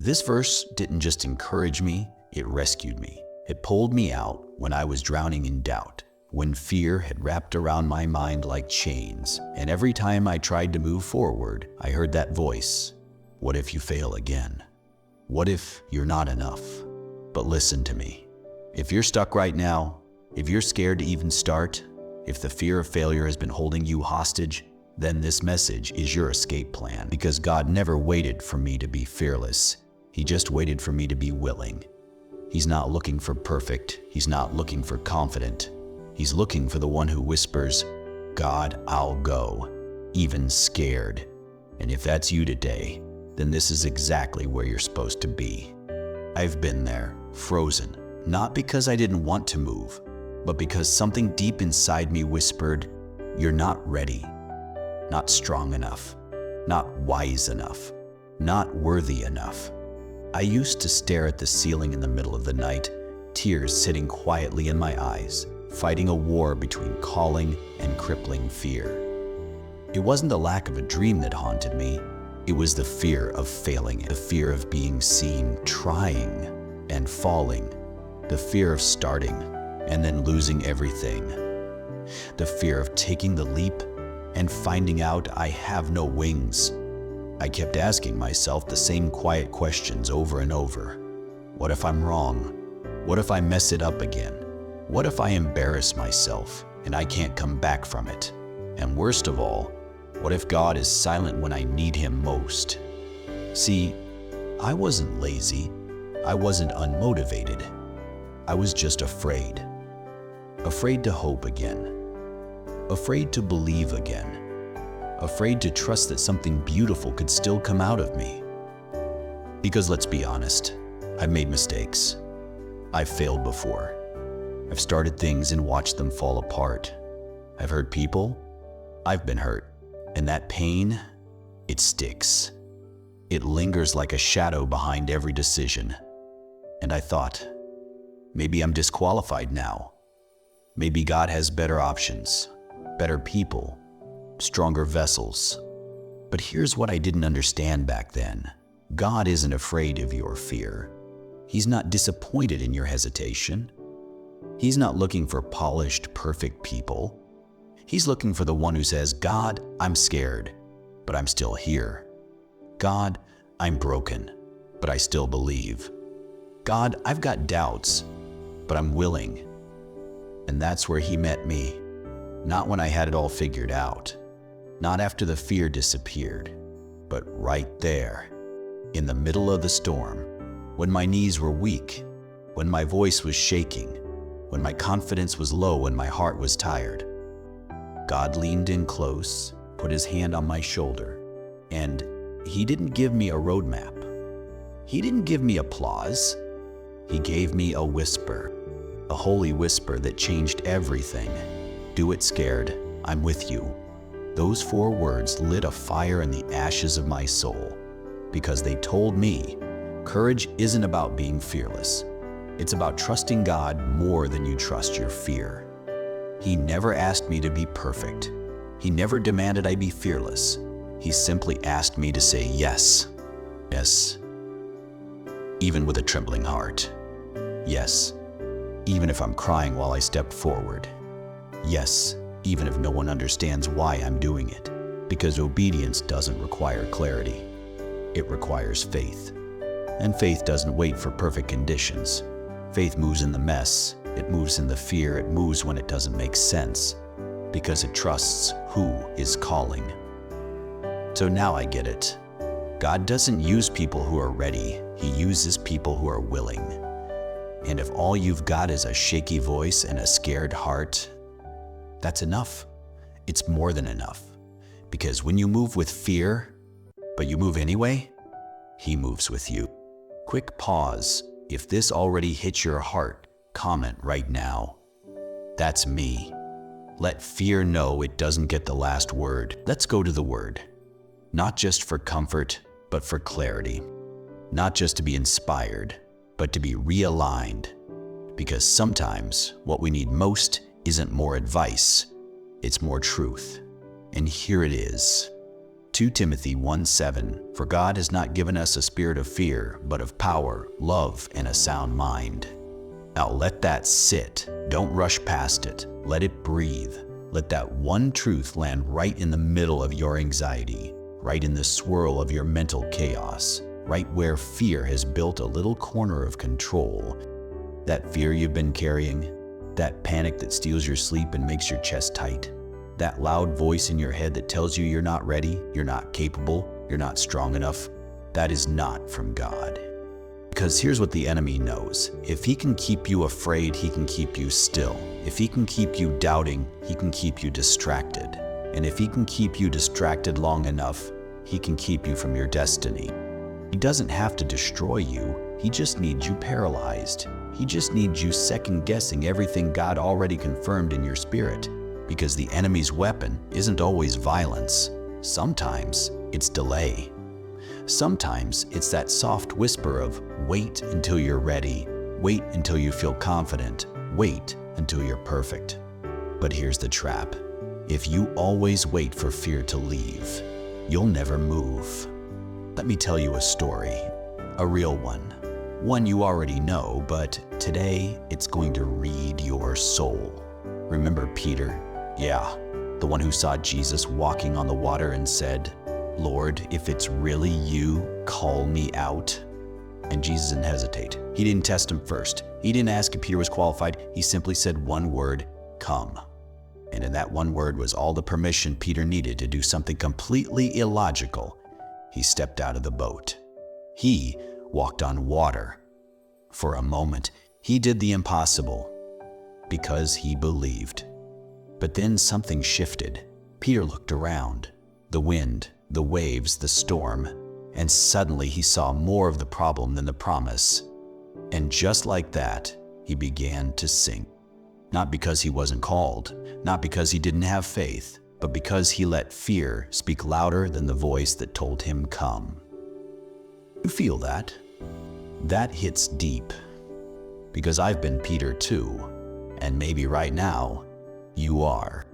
This verse didn't just encourage me, it rescued me. It pulled me out when I was drowning in doubt, when fear had wrapped around my mind like chains, and every time I tried to move forward, I heard that voice. What if you fail again? What if you're not enough? But listen to me. If you're stuck right now, if you're scared to even start, if the fear of failure has been holding you hostage, then this message is your escape plan, because God never waited for me to be fearless. He just waited for me to be willing. He's not looking for perfect. He's not looking for confident. He's looking for the one who whispers, God, I'll go, even scared. And if that's you today, then this is exactly where you're supposed to be. I've been there, frozen, not because I didn't want to move, but because something deep inside me whispered, you're not ready, not strong enough, not wise enough, not worthy enough. I used to stare at the ceiling in the middle of the night, tears sitting quietly in my eyes, fighting a war between calling and crippling fear. It wasn't the lack of a dream that haunted me, it was the fear of failing, the fear of being seen, trying and falling, the fear of starting and then losing everything, the fear of taking the leap and finding out I have no wings. I kept asking myself the same quiet questions over and over. What if I'm wrong? What if I mess it up again? What if I embarrass myself and I can't come back from it? And worst of all, what if God is silent when I need Him most? See, I wasn't lazy. I wasn't unmotivated. I was just afraid. Afraid to hope again. Afraid to believe again. Afraid to trust that something beautiful could still come out of me. Because let's be honest, I've made mistakes. I've failed before. I've started things and watched them fall apart. I've hurt people. I've been hurt. And that pain, it sticks. It lingers like a shadow behind every decision. And I thought, maybe I'm disqualified now. Maybe God has better options, better people, stronger vessels. But here's what I didn't understand back then. God isn't afraid of your fear. He's not disappointed in your hesitation. He's not looking for polished, perfect people. He's looking for the one who says, God, I'm scared, but I'm still here. God, I'm broken, but I still believe. God, I've got doubts, but I'm willing. And that's where He met me. Not when I had it all figured out. Not after the fear disappeared, but right there, in the middle of the storm, when my knees were weak, when my voice was shaking, when my confidence was low and my heart was tired. God leaned in close, put His hand on my shoulder, and He didn't give me a roadmap. He didn't give me applause. He gave me a whisper, a holy whisper that changed everything. Do it scared, I'm with you. Those 4 words lit a fire in the ashes of my soul, because they told me courage isn't about being fearless. It's about trusting God more than you trust your fear. He never asked me to be perfect. He never demanded I be fearless. He simply asked me to say yes. Yes, even with a trembling heart. Yes, even if I'm crying while I step forward. Yes, even if no one understands why I'm doing it, because obedience doesn't require clarity. It requires faith. And faith doesn't wait for perfect conditions. Faith moves in the mess. It moves in the fear. It moves when it doesn't make sense, because it trusts who is calling. So now I get it. God doesn't use people who are ready. He uses people who are willing. And if all you've got is a shaky voice and a scared heart, that's enough. It's more than enough. Because when you move with fear, but you move anyway, He moves with you. Quick pause. If this already hits your heart, comment right now. That's me. Let fear know it doesn't get the last word. Let's go to the Word. Not just for comfort, but for clarity. Not just to be inspired, but to be realigned. Because sometimes what we need most isn't more advice, it's more truth. And here it is. 2 Timothy 1:7, "For God has not given us a spirit of fear, but of power, love, and a sound mind." Now let that sit. Don't rush past it. Let it breathe. Let that one truth land right in the middle of your anxiety, right in the swirl of your mental chaos, right where fear has built a little corner of control. That fear you've been carrying, that panic that steals your sleep and makes your chest tight, that loud voice in your head that tells you you're not ready, you're not capable, you're not strong enough, that is not from God. Because here's what the enemy knows. If he can keep you afraid, he can keep you still. If he can keep you doubting, he can keep you distracted. And if he can keep you distracted long enough, he can keep you from your destiny. He doesn't have to destroy you. He just needs you paralyzed. He just needs you second-guessing everything God already confirmed in your spirit. Because the enemy's weapon isn't always violence. Sometimes it's delay. Sometimes it's that soft whisper of, wait until you're ready, wait until you feel confident, wait until you're perfect. But here's the trap. If you always wait for fear to leave, you'll never move. Let me tell you a story, a real one. One you already know, but today it's going to read your soul. Remember Peter? Yeah, the one who saw Jesus walking on the water and said, "Lord, if it's really you, call me out." And Jesus didn't hesitate. He didn't test him first. He didn't ask if Peter was qualified. He simply said one word, "Come." And in that one word was all the permission Peter needed to do something completely illogical. He stepped out of the boat. He walked on water. For a moment, he did the impossible because he believed. But then something shifted. Peter looked around. The wind, the waves, the storm, and suddenly he saw more of the problem than the promise. And just like that, he began to sink. Not because he wasn't called, not because he didn't have faith, but because he let fear speak louder than the voice that told him come. You feel that? That hits deep. Because I've been Peter too, and maybe right now, you are.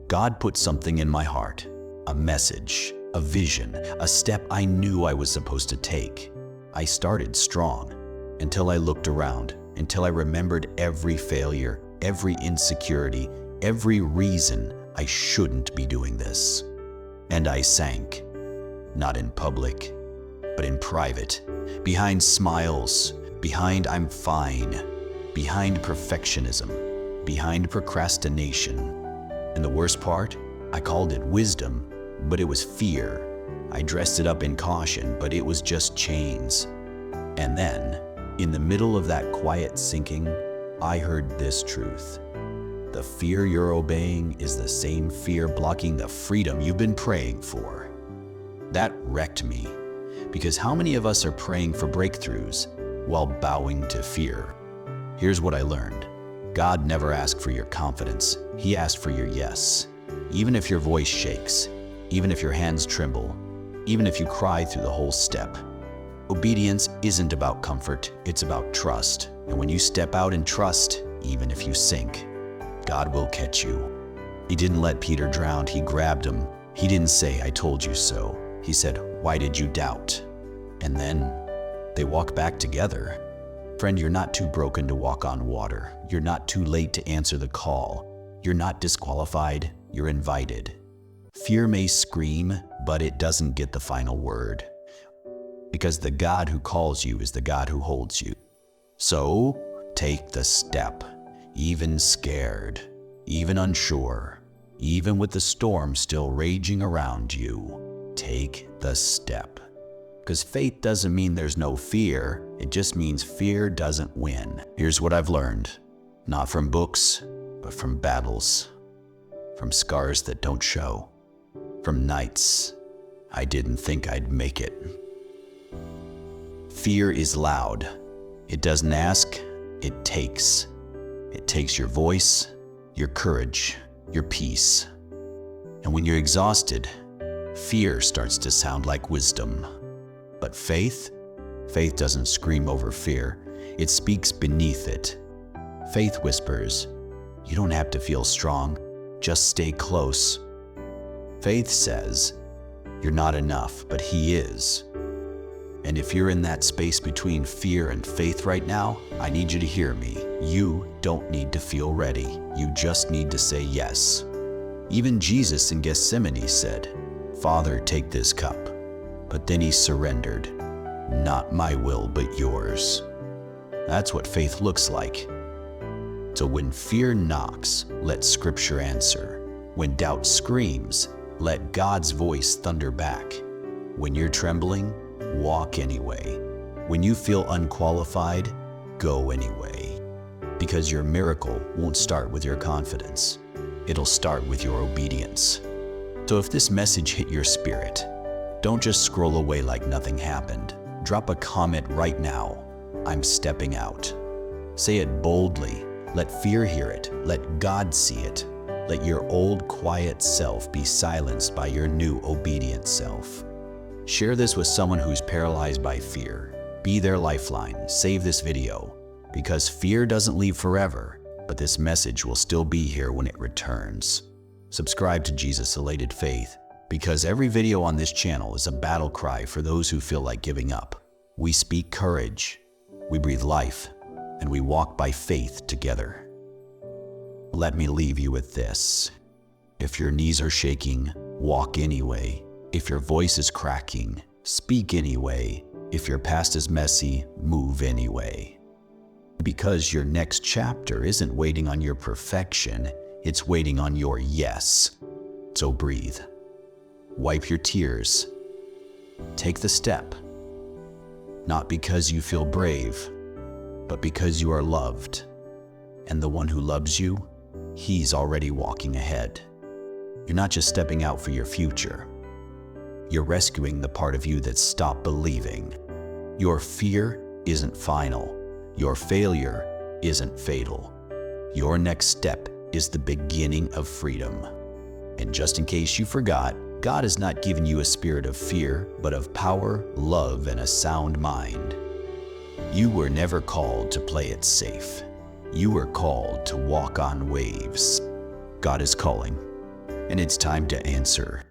God put something in my heart, a message, a vision, a step I knew I was supposed to take. I started strong until I looked around, until I remembered every failure, every insecurity, every reason I shouldn't be doing this. And I sank, not in public, but in private, behind smiles, behind "I'm fine," behind perfectionism, behind procrastination. And the worst part, I called it wisdom, but it was fear. I dressed it up in caution, but it was just chains. And then, in the middle of that quiet sinking, I heard this truth. The fear you're obeying is the same fear blocking the freedom you've been praying for. That wrecked me, because how many of us are praying for breakthroughs while bowing to fear? Here's what I learned. God never asked for your confidence. He asked for your yes. Even if your voice shakes, even if your hands tremble, even if you cry through the whole step. Obedience isn't about comfort, it's about trust. And when you step out in trust, even if you sink, God will catch you. He didn't let Peter drown, he grabbed him. He didn't say, "I told you so." He said, "Why did you doubt?" And then they walk back together. Friend, you're not too broken to walk on water. You're not too late to answer the call. You're not disqualified, you're invited. Fear may scream, but it doesn't get the final word. Because the God who calls you is the God who holds you. So, take the step, even scared, even unsure, even with the storm still raging around you. Take the step. Because faith doesn't mean there's no fear, it just means fear doesn't win. Here's what I've learned, not from books, but from battles, from scars that don't show, from nights I didn't think I'd make it. Fear is loud. It doesn't ask, it takes. It takes your voice, your courage, your peace. And when you're exhausted, fear starts to sound like wisdom. But faith doesn't scream over fear. It speaks beneath it. Faith whispers, "You don't have to feel strong, just stay close." Faith says, You're not enough, but He is. And if you're in that space between fear and faith right now, I need you to hear me. You don't need to feel ready. You just need to say yes. Even Jesus in Gethsemane said, "Father, take this cup." But then He surrendered. "Not my will, but yours." That's what faith looks like. So when fear knocks, let Scripture answer. When doubt screams, let God's voice thunder back. When you're trembling, walk anyway. When you feel unqualified, go anyway. Because your miracle won't start with your confidence. It'll start with your obedience. So if this message hit your spirit, don't just scroll away like nothing happened. Drop a comment right now. I'm stepping out. Say it boldly. Let fear hear it. Let God see it. Let your old quiet self be silenced by your new obedient self. Share this with someone who's paralyzed by fear. Be their lifeline. Save this video. Because fear doesn't leave forever, but this message will still be here when it returns. Subscribe to Jesus Elated Faith, because every video on this channel is a battle cry for those who feel like giving up. We speak courage, we breathe life, and we walk by faith together. Let me leave you with this. If your knees are shaking, walk anyway. If your voice is cracking, speak anyway. If your past is messy, move anyway. Because your next chapter isn't waiting on your perfection, it's waiting on your yes. So breathe. Wipe your tears. Take the step. Not because you feel brave, but because you are loved. And the one who loves you, He's already walking ahead. You're not just stepping out for your future. You're rescuing the part of you that stopped believing. Your fear isn't final. Your failure isn't fatal. Your next step is the beginning of freedom. And just in case you forgot, God has not given you a spirit of fear, but of power, love, and a sound mind. You were never called to play it safe. You were called to walk on waves. God is calling, and it's time to answer.